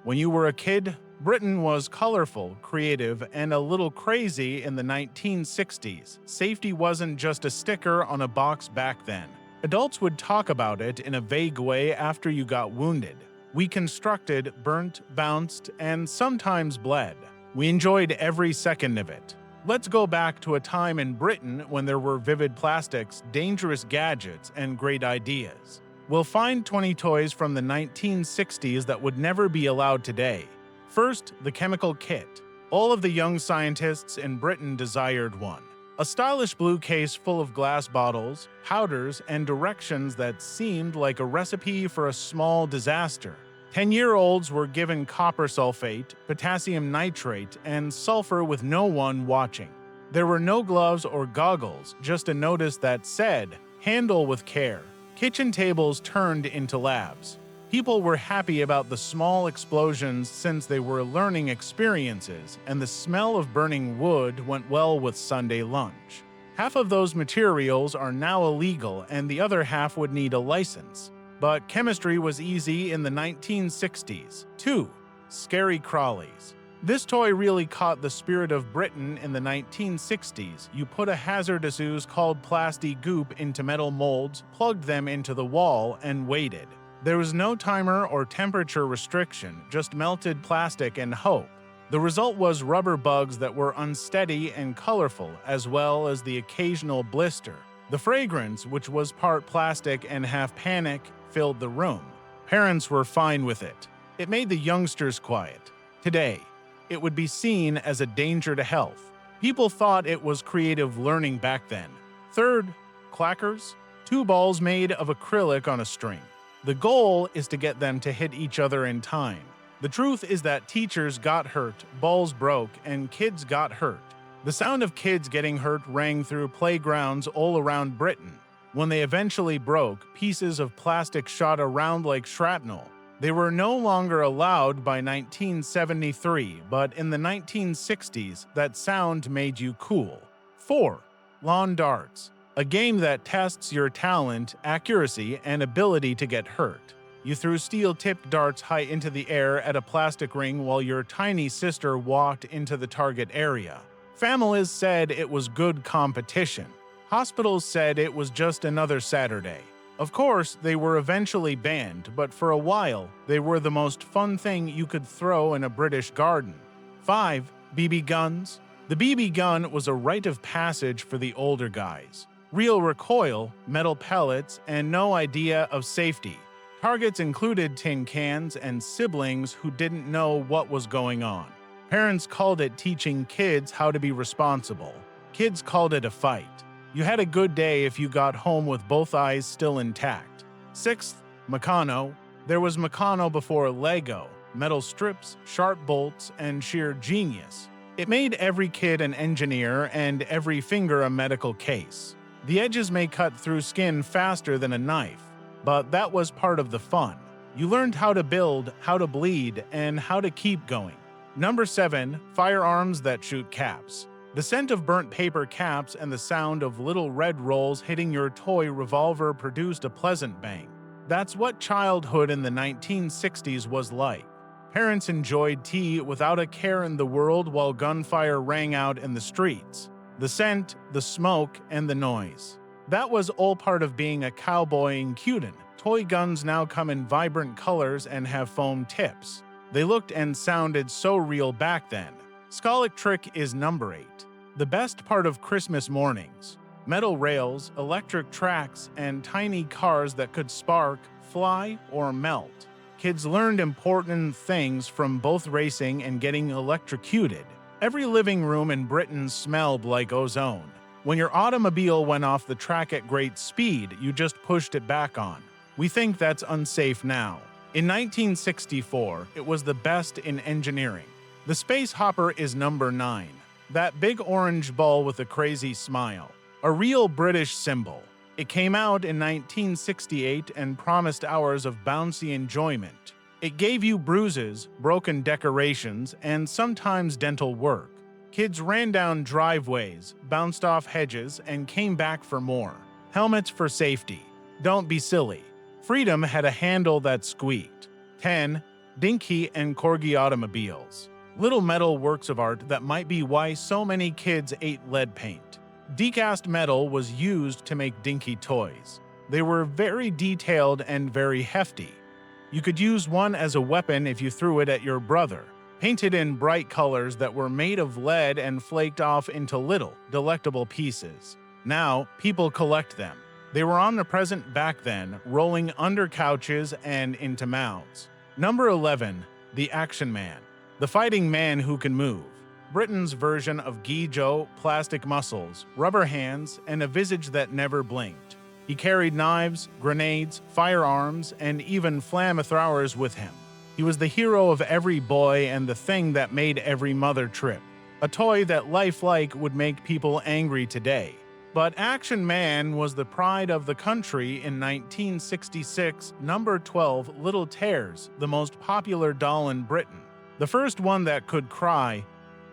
When you were a kid, Britain was colorful, creative, and a little crazy in the 1960s. Safety wasn't just a sticker on a box back then. Adults would talk about it in a vague way after you got wounded. We constructed, burnt, bounced, and sometimes bled. We enjoyed every second of it. Let's go back to a time in Britain when there were vivid plastics, dangerous gadgets, and great ideas. We'll find 20 toys from the 1960s that would never be allowed today. First, the chemical kit. All of the young scientists in Britain desired one. A stylish blue case full of glass bottles, powders, and directions that seemed like a recipe for a small disaster. 10-year-olds were given copper sulfate, potassium nitrate, and sulfur with no one watching. There were no gloves or goggles, just a notice that said, "Handle with care." Kitchen tables turned into labs. People were happy about the small explosions since they were learning experiences, and the smell of burning wood went well with Sunday lunch. Half of those materials are now illegal, and the other half would need a license. But chemistry was easy in the 1960s. 2. Scary Crawlies. This toy really caught the spirit of Britain in the 1960s. You put a hazardous ooze called plastic goop into metal molds, plugged them into the wall, and waited. There was no timer or temperature restriction, just melted plastic and hope. The result was rubber bugs that were unsteady and colorful, as well as the occasional blister. The fragrance, which was part plastic and half panic, filled the room. Parents were fine with it. It made the youngsters quiet. Today, it would be seen as a danger to health. People thought it was creative learning back then. Third, clackers. 2 balls made of acrylic on a string. The goal is to get them to hit each other in time. The truth is that teachers got hurt, balls broke, and kids got hurt. The sound of kids getting hurt rang through playgrounds all around Britain. When they eventually broke, pieces of plastic shot around like shrapnel. They were no longer allowed by 1973, but in the 1960s, that sound made you cool. 4. Lawn darts. A game that tests your talent, accuracy, and ability to get hurt. You threw steel-tipped darts high into the air at a plastic ring while your tiny sister walked into the target area. Families said it was good competition. Hospitals said it was just another Saturday. Of course, they were eventually banned, but for a while, they were the most fun thing you could throw in a British garden. 5. BB guns. The BB gun was a rite of passage for the older guys. Real recoil, metal pellets, and no idea of safety. Targets included tin cans and siblings who didn't know what was going on. Parents called it teaching kids how to be responsible. Kids called it a fight. You had a good day if you got home with both eyes still intact. 6th, Meccano. There was Meccano before Lego. Metal strips, sharp bolts, and sheer genius. It made every kid an engineer and every finger a medical case. The edges may cut through skin faster than a knife, but that was part of the fun. You learned how to build, how to bleed, and how to keep going. Number 7, firearms that shoot caps. The scent of burnt paper caps and the sound of little red rolls hitting your toy revolver produced a pleasant bang. That's what childhood in the 1960s was like. Parents enjoyed tea without a care in the world while gunfire rang out in the streets. The scent, the smoke, and the noise. That was all part of being a cowboy in Cuden. Toy guns now come in vibrant colors and have foam tips. They looked and sounded so real back then. Scolic trick is number 8. The best part of Christmas mornings. Metal rails, electric tracks, and tiny cars that could spark, fly, or melt. Kids learned important things from both racing and getting electrocuted. Every living room in Britain smelled like ozone. When your automobile went off the track at great speed, you just pushed it back on. We think that's unsafe now. In 1964, it was the best in engineering. The space hopper is number 9. That big orange ball with a crazy smile. A real British symbol. It came out in 1968 and promised hours of bouncy enjoyment. It gave you bruises, broken decorations, and sometimes dental work. Kids ran down driveways, bounced off hedges, and came back for more. Helmets for safety. Don't be silly. Freedom had a handle that squeaked. 10. Dinky and Corgi automobiles. Little metal works of art that might be why so many kids ate lead paint. Decast metal was used to make dinky toys. They were very detailed and very hefty. You could use one as a weapon if you threw it at your brother. Painted in bright colors that were made of lead and flaked off into little, delectable pieces. Now, people collect them. They were omnipresent back then, rolling under couches and into mouths. Number 11. The Action Man. The fighting man who can move. Britain's version of Guy Joe, plastic muscles, rubber hands, and a visage that never blinked. He carried knives, grenades, firearms, and even flamethrowers with him. He was the hero of every boy and the thing that made every mother trip. A toy that lifelike would make people angry today. But Action Man was the pride of the country in 1966, number 12, Little Tears, the most popular doll in Britain. The first one that could cry,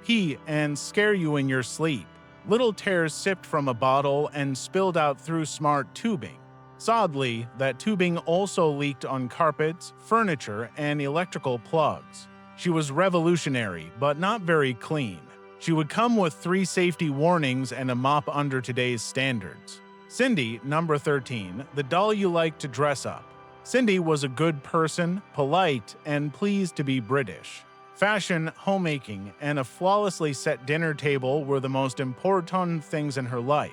pee, and scare you in your sleep. Little Tears sipped from a bottle and spilled out through smart tubing. Sadly, that tubing also leaked on carpets, furniture, and electrical plugs. She was revolutionary, but not very clean. She would come with 3 safety warnings and a mop under today's standards. Cindy, number 13, the doll you like to dress up. Cindy was a good person, polite, and pleased to be British. Fashion, homemaking, and a flawlessly set dinner table were the most important things in her life.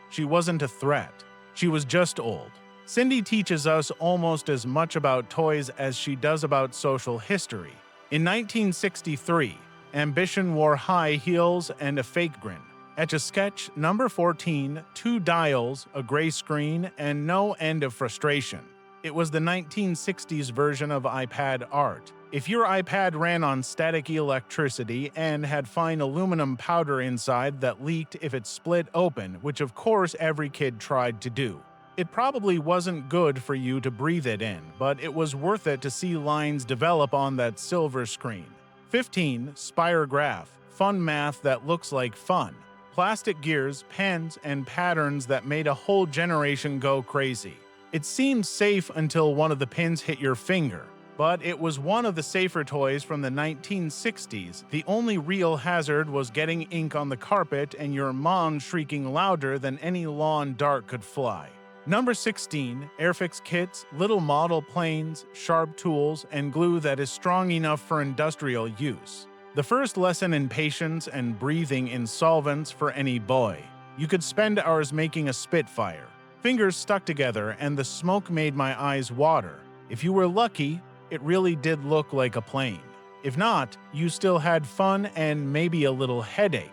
She wasn't a threat. She was just old. Cindy teaches us almost as much about toys as she does about social history. In 1963, Ambition wore high heels and a fake grin. Etch-a-Sketch, number 14, 2 dials, a gray screen, and no end of frustration. It was the 1960s version of iPad art. If your iPad ran on static electricity and had fine aluminum powder inside that leaked if it split open, which of course every kid tried to do. It probably wasn't good for you to breathe it in, but it was worth it to see lines develop on that silver screen. 15. Spirograph, fun math that looks like fun. Plastic gears, pens, and patterns that made a whole generation go crazy. It seemed safe until one of the pins hit your finger. But it was one of the safer toys from the 1960s. The only real hazard was getting ink on the carpet and your mom shrieking louder than any lawn dart could fly. Number 16, Airfix kits, little model planes, sharp tools, and glue that is strong enough for industrial use. The first lesson in patience and breathing in solvents for any boy. You could spend hours making a Spitfire. Fingers stuck together and the smoke made my eyes water. If you were lucky, it really did look like a plane. If not, you still had fun and maybe a little headache.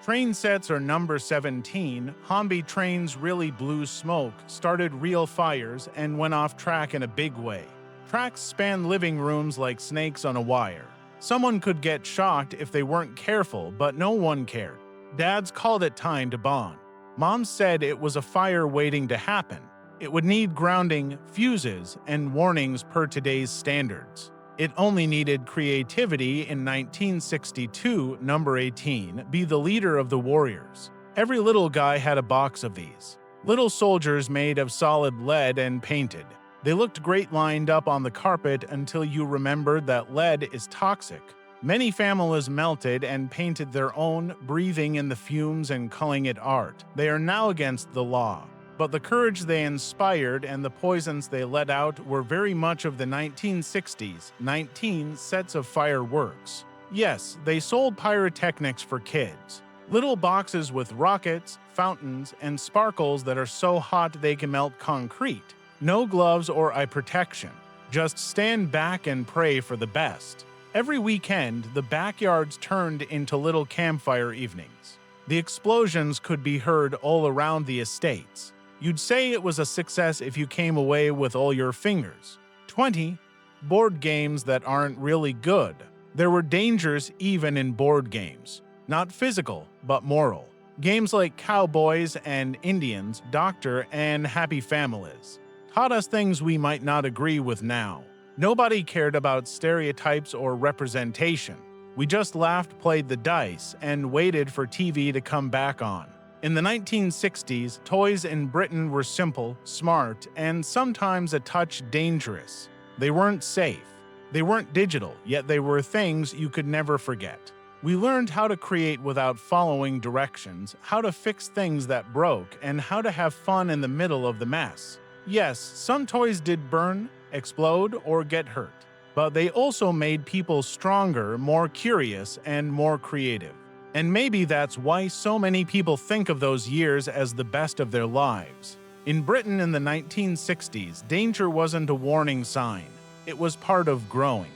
Train sets are number 17. Homby trains really blew smoke, started real fires, and went off track in a big way. Tracks span living rooms like snakes on a wire. Someone could get shocked if they weren't careful, but no one cared. Dads called it time to bond. Moms said it was a fire waiting to happen. It would need grounding, fuses, and warnings per today's standards. It only needed creativity in 1962, number 18, be the leader of the warriors. Every little guy had a box of these. Little soldiers made of solid lead and painted. They looked great lined up on the carpet until you remembered that lead is toxic. Many families melted and painted their own, breathing in the fumes and calling it art. They are now against the law. But the courage they inspired and the poisons they let out were very much of the 1960s, 19 sets of fireworks. Yes, they sold pyrotechnics for kids. Little boxes with rockets, fountains, and sparkles that are so hot they can melt concrete. No gloves or eye protection. Just stand back and pray for the best. Every weekend, the backyards turned into little campfire evenings. The explosions could be heard all around the estates. You'd say it was a success if you came away with all your fingers. 20. Board games that aren't really good. There were dangers even in board games. Not physical, but moral. Games like Cowboys and Indians, Doctor, and Happy Families taught us things we might not agree with now. Nobody cared about stereotypes or representation. We just laughed, played the dice, and waited for TV to come back on. In the 1960s, toys in Britain were simple, smart, and sometimes a touch dangerous. They weren't safe. They weren't digital, yet they were things you could never forget. We learned how to create without following directions, how to fix things that broke, and how to have fun in the middle of the mess. Yes, some toys did burn, explode, or get hurt, but they also made people stronger, more curious, and more creative. And maybe that's why so many people think of those years as the best of their lives. In Britain in the 1960s, danger wasn't a warning sign. It was part of growing.